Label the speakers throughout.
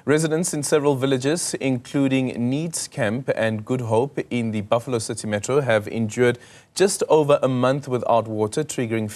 Speaker 1: Residents in several villages, including Needs Camp and Good Hope in the Buffalo City Metro, have endured just over a month without water, triggering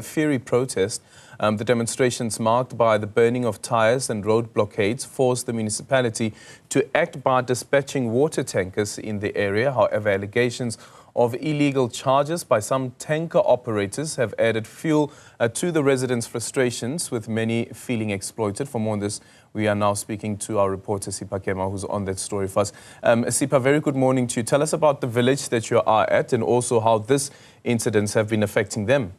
Speaker 1: fiery protest. The demonstrations, marked by the burning of tires and road blockades, forced the municipality to act by dispatching water tankers in the area. However, allegations of illegal charges by some tanker operators have added fuel to the residents' frustrations, with many feeling exploited. For more on this, we are now speaking to our reporter, Sipha Kema, who's on that story for us. Sipha, very good morning to you. Tell us about the village that you are at and also how these incidents have been affecting them.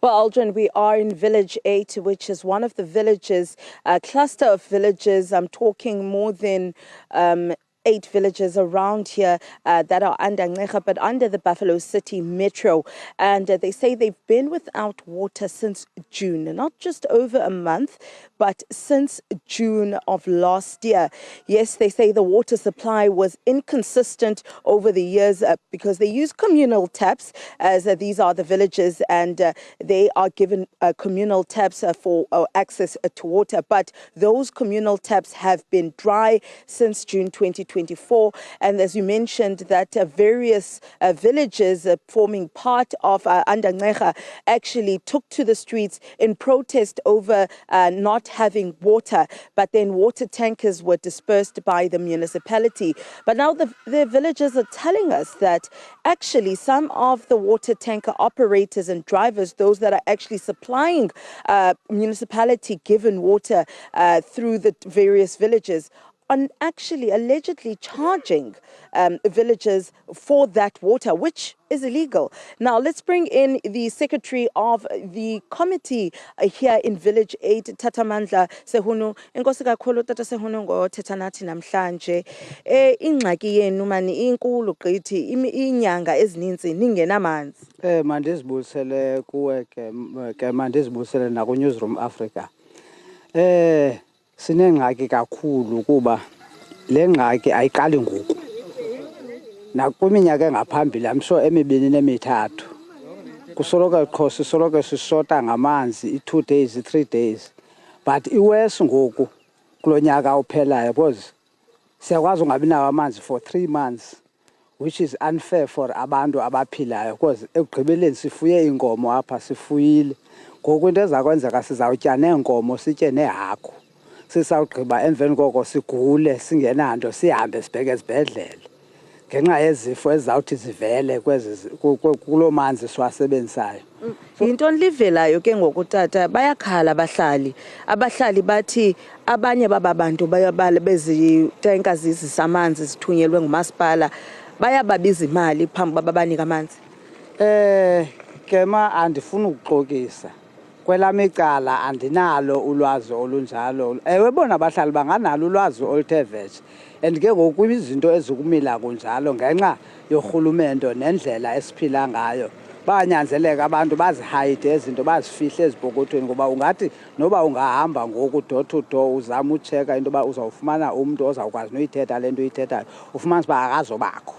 Speaker 2: Well, Aldrin, we are in Village 8, which is one of the villages, a cluster of villages. I'm talking more than 8 villages around here that are under Ngecha, but under the Buffalo City Metro. And they say they've been without water since June, not just over a month, but since June of last year. Yes, they say the water supply was inconsistent over the years because they use communal taps, as these are the villages, and they are given communal taps for access to water. But those communal taps have been dry since June 2024. And as you mentioned, that various villages forming part of under Ngecha actually took to the streets in protest over not having water, but then water tankers were dispersed by the municipality. But now the villagers are telling us that actually some of the water tanker operators and drivers, those that are actually supplying municipality given water through the various villages, on actually allegedly charging villagers for that water, which is illegal. Now, let's bring in the secretary of the committee here in Village 8, Tatamandla Sehunu. Enkosi kakhulu Tata Sehunu ngothetha nathi namhlanje. Ingxaki yenu mani inkulu gqithi, inyanga ezininzi ningenamanzi.
Speaker 3: Mandizibusele kuwe ke mandizibusele na ku Newzroom Afrika. Sinengxaki kakhulu kuba le ngxaki ayiqali ngoku. Nakwiminyaka engaphambili amsho emibini nemithathu. Kusoloko qhosi soloko sisota ngamanzi 2 days 3 days. But iwes ngoku kulonyaka uphelayo because siyakwazi ungabi nawo amanzi for 3 months, which is unfair for abantu abaphilayo because ekugqibeleni sifuye inkomo apha sifuyile. Ngoku into ezakwenzeka sizawutya neenkomo sitye nehagu. Sisawugqiba emveni koko sigule singenanto sihambe sibheke esibhedlele ngenxa yezifo ezizawuthi zivele kulo manzi siwasebenzisayo.
Speaker 2: Yintoni livelayo ke ngoku tata? Bayakhala abahlali bathi abanye baba bantu bezitenka zisamanzi zithunyelwe ngumasipala bayababiza imali phambi babanika amanzi.
Speaker 3: Kema, andifuna ukuxokisa. Kwelami icala andinalo ulwazi olunjalo. Ewe bona abahlali banganalo ulwazi oluthe vetshe. And ke ngoku izinto ezikumila kunjalo ngenxa yorhulumente nendlela esiphila ngayo. Banyanzeleka abantu bazihide izinto bazifihle ezipokothweni ngoba ungathi noba ungahamba ngoku door to door uzama ucheka into ba uzawufumana umuntu ozawukwazi noyithetha lento uyithethayo ufumanise ba akazobakho.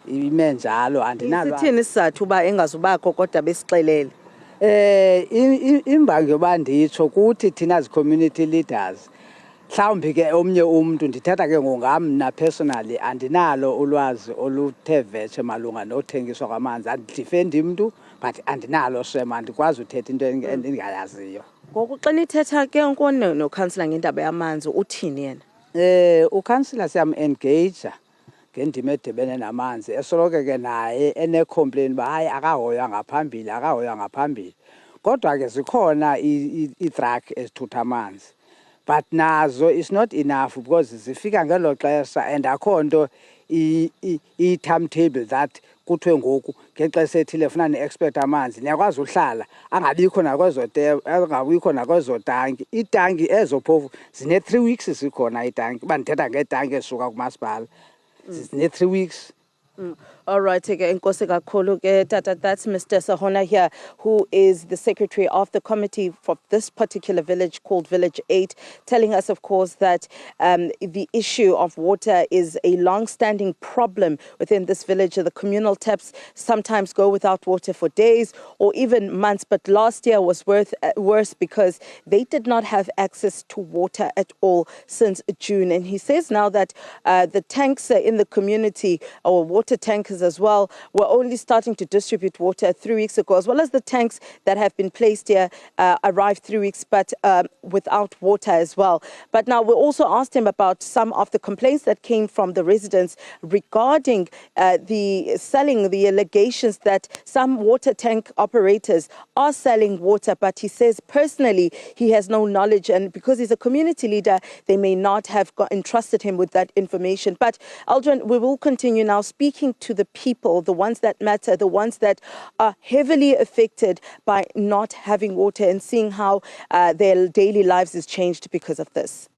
Speaker 3: Ime njalo andinalo.
Speaker 2: Sithini isizathu uba engazubakho kodwa besixelele?
Speaker 3: Imbangi yoba nditsho kuthi thina as community leaders mhlawumbi ke omnye umuntu ndithetha ke ngomna personally andinalo ulwazi oluthe vetshe malunga nothengiswa kwamanzi. Andidifendi mntu but andinalo shema andikwazi uthetha into endingayaziyo.
Speaker 2: Ngoku xa nithetha ke nokhansila ngendaba yamanzi uthini yena?
Speaker 3: Ukhansila siyam-engage ngendima edibene namanzi esoloke ke naye ene-complain uba hayi akahoywa ngaphambili. Kodwa ke zikhona ii-truck ezithutha amanzi, but nazo is not enough because zifika ngelo xesha and akho nto i-timetable that kuthiwe ngoku ngexesha ethile funa ni-expect amanzi. Niyakwazi uhlala angabikho nakwezo tanki. Iitanki ezo phofu zine-3 weeks zikhona itanki. Uba ndithetha ngeetanki ezisuka kumasipala zine-3 weeks.
Speaker 2: All right, again, that's Mr. Sahona here, who is the secretary of the committee for this particular village called Village 8, telling us, of course, that the issue of water is a long-standing problem within this village. The communal taps sometimes go without water for days or even months, but last year was worse because they did not have access to water at all since June. And he says now that the tanks in the community, or water tankers as well, were only starting to distribute water 3 weeks ago, as well as the tanks that have been placed here arrived 3 weeks, but without water as well. But now we also asked him about some of the complaints that came from the residents regarding the allegations that some water tank operators are selling water, but he says personally he has no knowledge, and because he's a community leader, they may not have entrusted him with that information. But Aldrin, we will continue now speaking to the people, the ones that matter, the ones that are heavily affected by not having water, and seeing how their daily lives is changed because of this.